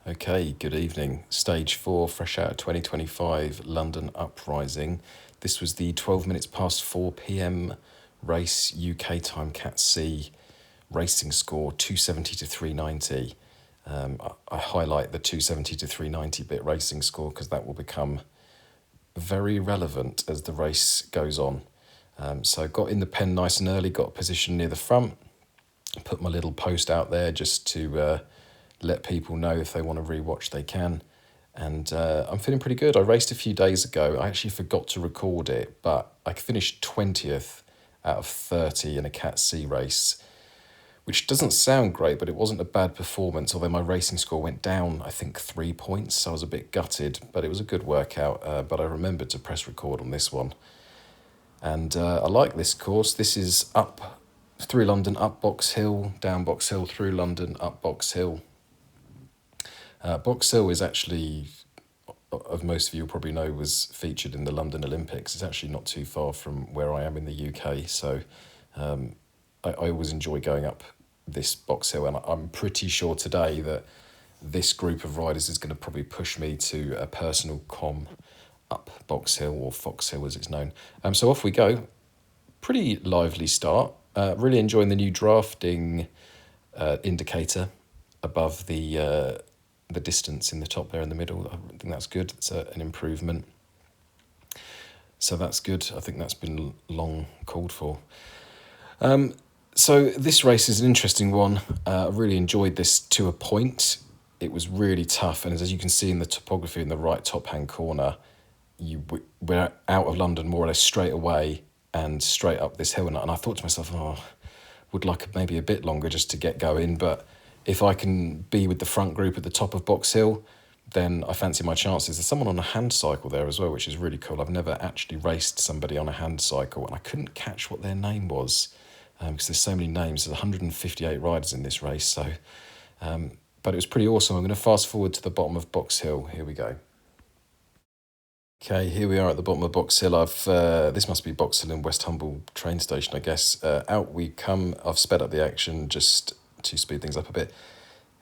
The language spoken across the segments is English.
Okay, good evening. Stage 4, fresh out of 2025 London Uprising. This was the 12 minutes past 4 p.m. race, UK time Cat C, racing score 270 to 390. I highlight the 270 to 390 bit racing score because that will become very relevant as the race goes on. So got in the pen nice and early, got a position near the front, put my little post out there just to let people know if they want to rewatch they can. And I'm feeling pretty good. I raced a few days ago. I actually forgot to record it, but I finished 20th out of 30 in a Cat C race, which doesn't sound great, but it wasn't a bad performance, although my racing score went down, I think, 3 points. So I was a bit gutted, but it was a good workout. But I remembered to press record on this one. And I like this course. This is up through London, up Box Hill, down Box Hill, through London, up Box Hill. Box Hill is actually, of most of you probably know, was featured in the London Olympics. It's actually not too far from where I am in the UK, so I always enjoy going up this Box Hill, and I'm pretty sure today that this group of riders is going to probably push me to a personal com up Box Hill, or Fox Hill as it's known. So off we go. Pretty lively start. Really enjoying the new drafting indicator above the distance in the top there in the middle. I think that's good. It's an improvement. So that's good. I think that's been long called for. So this race is an interesting one. I really enjoyed this to a point. It was really tough, and as you can see in the topography in the right top-hand corner, we're out of London more or less straight away and straight up this hill. And I thought to myself, would like maybe a bit longer just to get going, but if I can be with the front group at the top of Box Hill, then I fancy my chances. There's someone on a hand cycle there as well, which is really cool. I've never actually raced somebody on a hand cycle, and I couldn't catch what their name was because there's so many names. There's 158 riders in this race, so but it was pretty awesome. I'm going to fast forward to the bottom of Box Hill. Here we go. Okay, here we are at the bottom of Box Hill. This must be Box Hill in West Humble train station, I guess. Out we come. I've sped up the action just to speed things up a bit.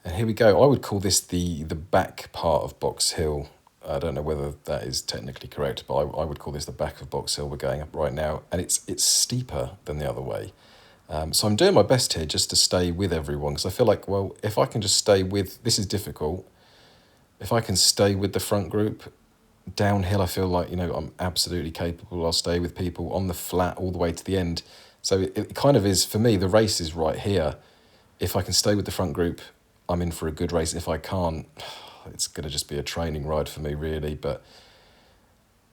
And here we go. I would call this the back part of Box Hill. I don't know whether that is technically correct, but I would call this the back of Box Hill. We're going up right now, and it's steeper than the other way. So I'm doing my best here just to stay with everyone, because I feel like, well, if I can just stay with, this is difficult, if I can stay with the front group, downhill I feel like, I'm absolutely capable. I'll stay with people on the flat all the way to the end. So it kind of is, for me, the race is right here. If I can stay with the front group, I'm in for a good race. If I can't, it's going to just be a training ride for me, really. But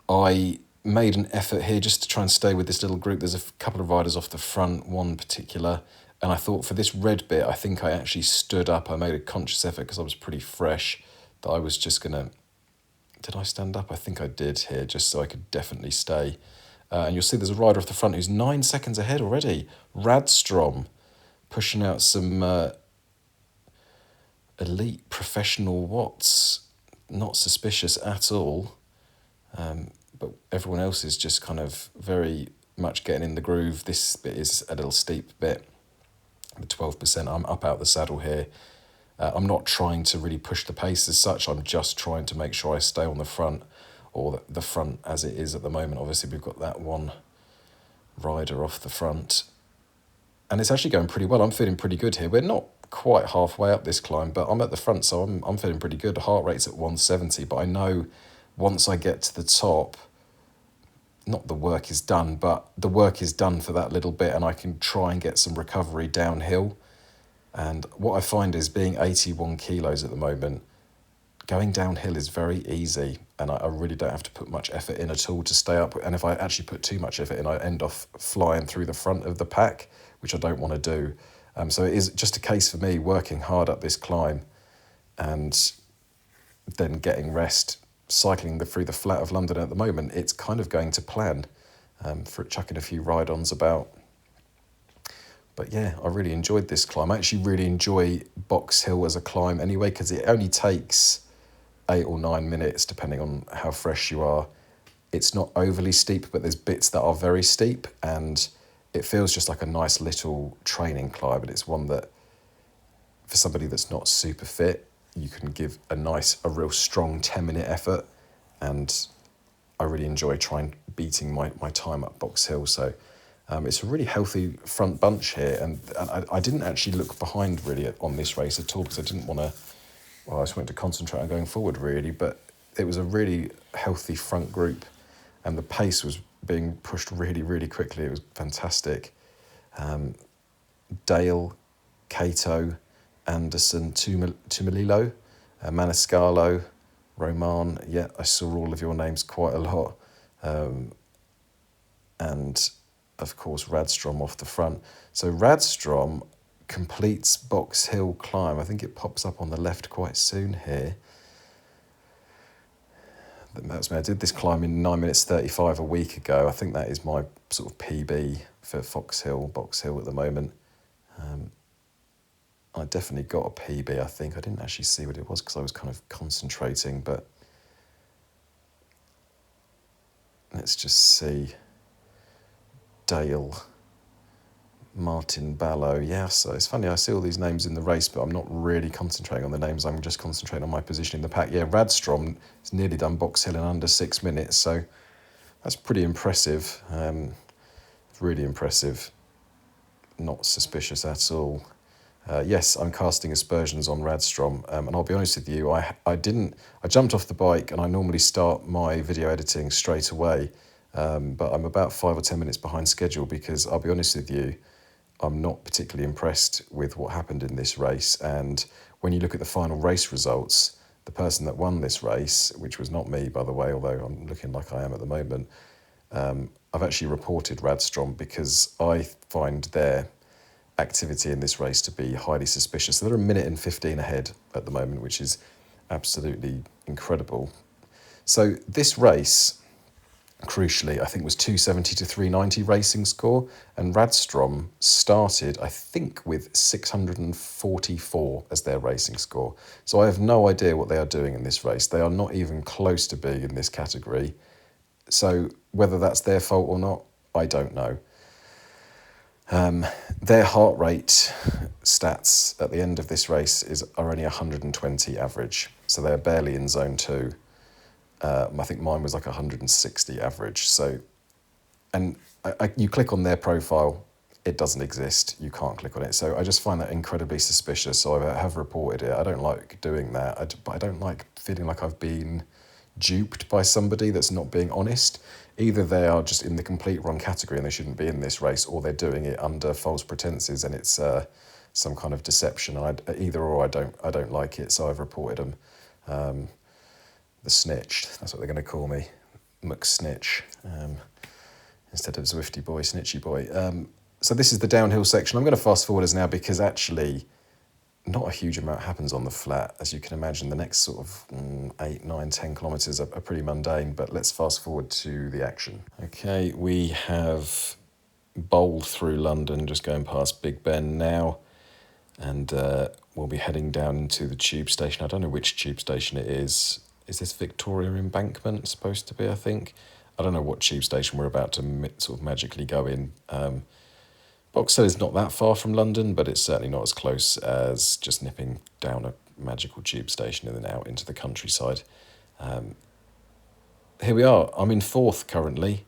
I made an effort here just to try and stay with this little group. There's a couple of riders off the front, one particular, and I thought for this red bit, I think I actually stood up. I made a conscious effort because I was pretty fresh that I was just going to... Did I stand up? I think I did here, just so I could definitely stay. And you'll see there's a rider off the front who's 9 seconds ahead already. Radstrom, pushing out some elite professional watts. Not suspicious at all. But everyone else is just kind of very much getting in the groove. This bit is a little steep bit, the 12%. I'm up out the saddle here. I'm not trying to really push the pace as such. I'm just trying to make sure I stay on the front, or the front as it is at the moment. Obviously, we've got that one rider off the front. And it's actually going pretty well. I'm feeling pretty good here. We're not quite halfway up this climb, but I'm at the front, so I'm feeling pretty good. Heart rate's at 170, but I know once I get to the top, not the work is done, but the work is done for that little bit, and I can try and get some recovery downhill. And what I find is, being 81 kilos at the moment, going downhill is very easy, and I really don't have to put much effort in at all to stay up. And if I actually put too much effort in, I end off flying through the front of the pack, which I don't want to do. So it is just a case for me working hard up this climb and then getting rest, cycling through the flat of London at the moment. It's kind of going to plan for chucking a few ride-ons about. But yeah, I really enjoyed this climb. I actually really enjoy Box Hill as a climb anyway, because it only takes 8 or 9 minutes, depending on how fresh you are. It's not overly steep, but there's bits that are very steep, and it feels just like a nice little training climb. And it's one that, for somebody that's not super fit, you can give a real strong 10-minute effort, and I really enjoy beating my time at Box Hill. So it's a really healthy front bunch here, and I didn't actually look behind really on this race at all because I didn't want to. Well, I just wanted to concentrate on going forward really, but it was a really healthy front group, and the pace was being pushed really, really quickly. It was fantastic. Dale, Cato, Anderson, Tumililo, Maniscalco, Roman. Yeah, I saw all of your names quite a lot. And of course, Radstrom off the front. So Radstrom completes Box Hill climb. I think it pops up on the left quite soon here. That's me. I did this climb in 9 minutes 35 a week ago. I think that is my sort of PB for Box Hill at the moment. I definitely got a PB, I think. I didn't actually see what it was because I was kind of concentrating, but let's just see. Dale, Martin Ballo. Yeah, so it's funny, I see all these names in the race, but I'm not really concentrating on the names. I'm just concentrating on my position in the pack. Yeah, Radstrom has nearly done Box Hill in under 6 minutes, so that's pretty impressive. Really impressive. Not suspicious at all. Yes, I'm casting aspersions on Radstrom, and I'll be honest with you, I jumped off the bike, and I normally start my video editing straight away, but I'm about 5 or 10 minutes behind schedule because I'll be honest with you, I'm not particularly impressed with what happened in this race. And when you look at the final race results, the person that won this race, which was not me, by the way, although I'm looking like I am at the moment, I've actually reported Radstrom because I find their activity in this race to be highly suspicious. So they're 1:15 ahead at the moment, which is absolutely incredible. So this race, crucially, I think was 270 to 390 racing score, and Radstrom started, I think, with 644 as their racing score. So I have no idea what they are doing in this race. They are not even close to being in this category. So whether that's their fault or not, I don't know. Their heart rate stats at the end of this race are only 120 average, so they're barely in zone 2. I think mine was like 160 average. So, and you click on their profile, it doesn't exist. You can't click on it. So I just find that incredibly suspicious. So I have reported it. I don't like doing that. But I don't like feeling like I've been duped by somebody that's not being honest. Either they are just in the complete wrong category and they shouldn't be in this race, or they're doing it under false pretenses and it's some kind of deception. Either or, I don't like it. So I've reported them. The snitch, that's what they're going to call me, McSnitch, instead of Zwifty boy, snitchy boy. So this is the downhill section. I'm going to fast forward us now because actually not a huge amount happens on the flat. As you can imagine, the next sort of 8, 9, 10 kilometres are pretty mundane, but let's fast forward to the action. Okay, we have bowled through London, just going past Big Ben now, and we'll be heading down into the tube station. I don't know which tube station it is. Is this Victoria Embankment supposed to be, I think? I don't know what tube station we're about to sort of magically go in. Box Hill is not that far from London, but it's certainly not as close as just nipping down a magical tube station and then out into the countryside. Here we are. I'm in 4th currently.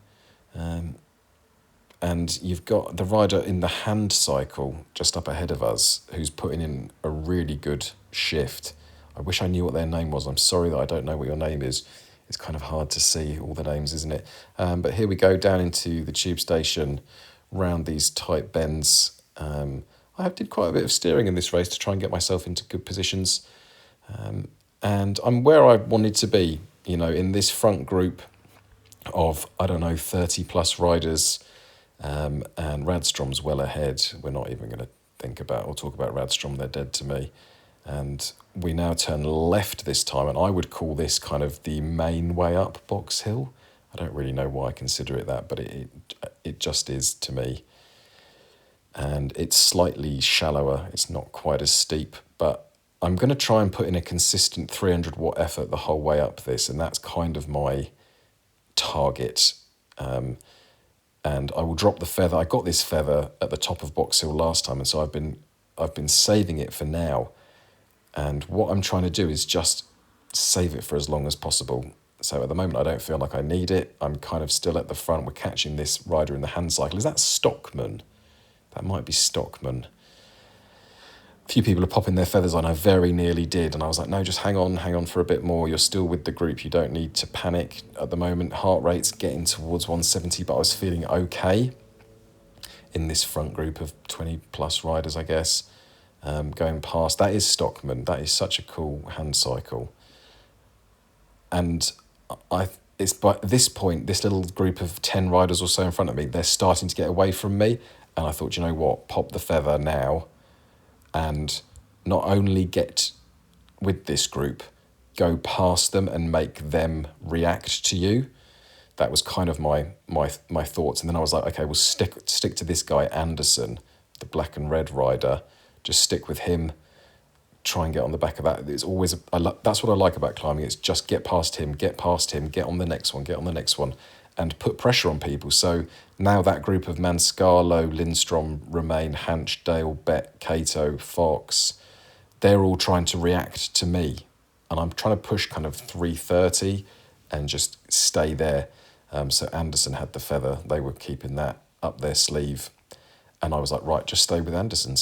And you've got the rider in the hand cycle just up ahead of us who's putting in a really good shift. I wish I knew what their name was. I'm sorry that I don't know what your name is. It's kind of hard to see all the names, isn't it? But here we go down into the tube station, round these tight bends. I did quite a bit of steering in this race to try and get myself into good positions. And I'm where I wanted to be, in this front group of, 30 plus riders. And Radstrom's well ahead. We're not even going to think about or talk about Radstrom. They're dead to me. And we now turn left this time, and I would call this kind of the main way up Box Hill. I don't really know why I consider it that, but it just is to me. And it's slightly shallower. It's not quite as steep, but I'm going to try and put in a consistent 300 watt effort the whole way up this, and that's kind of my target. And I will drop the feather. I got this feather at the top of Box Hill last time, and so I've been saving it for now. And what I'm trying to do is just save it for as long as possible. So at the moment, I don't feel like I need it. I'm kind of still at the front. We're catching this rider in the hand cycle. Is that Stockman? That might be Stockman. A few people are popping their feathers on. I very nearly did. And I was like, no, just hang on for a bit more. You're still with the group. You don't need to panic at the moment. Heart rate's getting towards 170, but I was feeling okay in this front group of 20 plus riders, I guess. Going past, that is Stockman. That is such a cool hand cycle. And it's by this point, this little group of 10 riders or so in front of me, they're starting to get away from me. And I thought, you know what, pop the feather now and not only get with this group, go past them and make them react to you. That was kind of my thoughts. And then I was like, okay, we'll stick to this guy, Anderson, the black and red rider. Just stick with him. Try and get on the back of that. It's always that's what I like about climbing. It's just get past him, get on the next one, and put pressure on people. So now that group of Manscalo, Lindstrom, Romain, Hanch, Dale, Bett, Cato, Fox, they're all trying to react to me, and I'm trying to push kind of 330 and just stay there. So Anderson had the feather. They were keeping that up their sleeve, and I was like, right, just stay with Anderson.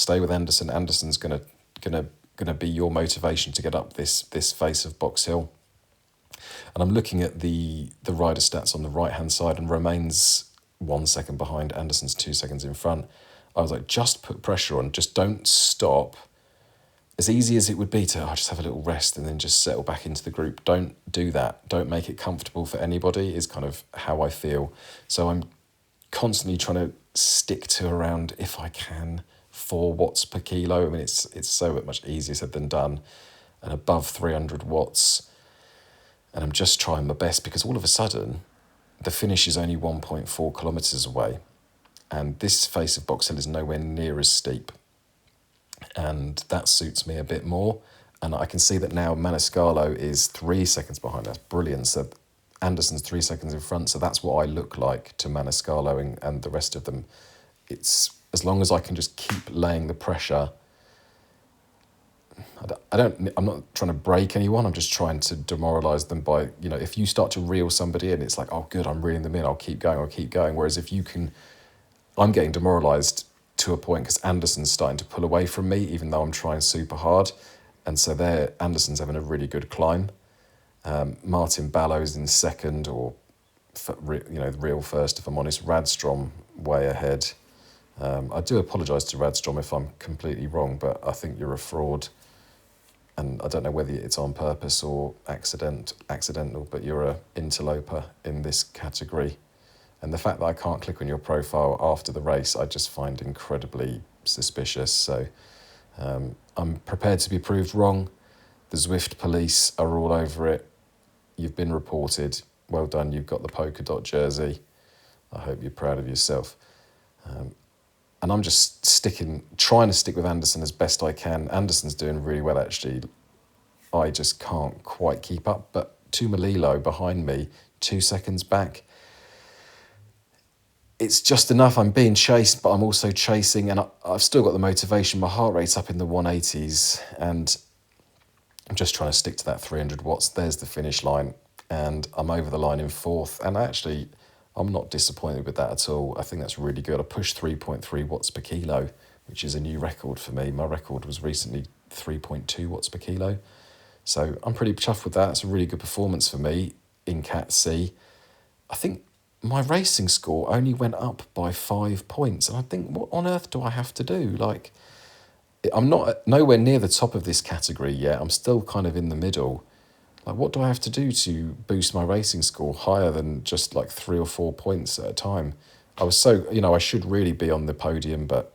Anderson's gonna be your motivation to get up this face of Box Hill. And I'm looking at the rider stats on the right hand side, and Romain's 1 second behind, Anderson's 2 seconds in front. I was like, just put pressure on, just don't stop. As easy as it would be to just have a little rest and then just settle back into the group, don't do that. Don't make it comfortable for anybody is kind of how I feel. So I'm constantly trying to stick to around, if I can, 4 watts per kilo. I mean, it's so much easier said than done, and above 300 watts. And I'm just trying my best because all of a sudden, the finish is only 1.4 kilometres away, and this face of Box Hill is nowhere near as steep. And that suits me a bit more. And I can see that now Maniscalco is 3 seconds behind. That's brilliant. So Anderson's 3 seconds in front. So that's what I look like to Maniscalco and the rest of them. It's as long as I can just keep laying the pressure. I'm not trying to break anyone. I'm just trying to demoralise them by, if you start to reel somebody in, it's like, oh, good, I'm reeling them in. I'll keep going. Whereas if you can, I'm getting demoralised to a point because Anderson's starting to pull away from me, even though I'm trying super hard. And so Anderson's having a really good climb. Martin Ballow's in second, or, real first, if I'm honest. Radstrom way ahead. I do apologise to Radstrom if I'm completely wrong, but I think you're a fraud. And I don't know whether it's on purpose or accidental, but you're an interloper in this category. And the fact that I can't click on your profile after the race, I just find incredibly suspicious. So I'm prepared to be proved wrong. The Zwift police are all over it. You've been reported. Well done, you've got the polka dot jersey. I hope you're proud of yourself. And I'm just trying to stick with Anderson as best I can. Anderson's doing really well, actually. I just can't quite keep up. But Tumalilo behind me, 2 seconds back. It's just enough. I'm being chased, but I'm also chasing. And I've still got the motivation. My heart rate's up in the 180s. And I'm just trying to stick to that 300 watts. There's the finish line. And I'm over the line in fourth. And actually, I'm not disappointed with that at all. I think that's really good. I pushed 3.3 watts per kilo, which is a new record for me. My record was recently 3.2 watts per kilo. So I'm pretty chuffed with that. It's a really good performance for me in Cat C. I think my racing score only went up by 5 points. And I think, what on earth do I have to do? I'm not nowhere near the top of this category yet. I'm still kind of in the middle. What do I have to do to boost my racing score higher than just 3 or 4 points at a time? I should really be on the podium, but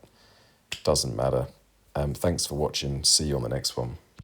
it doesn't matter. Thanks for watching. See you on the next one.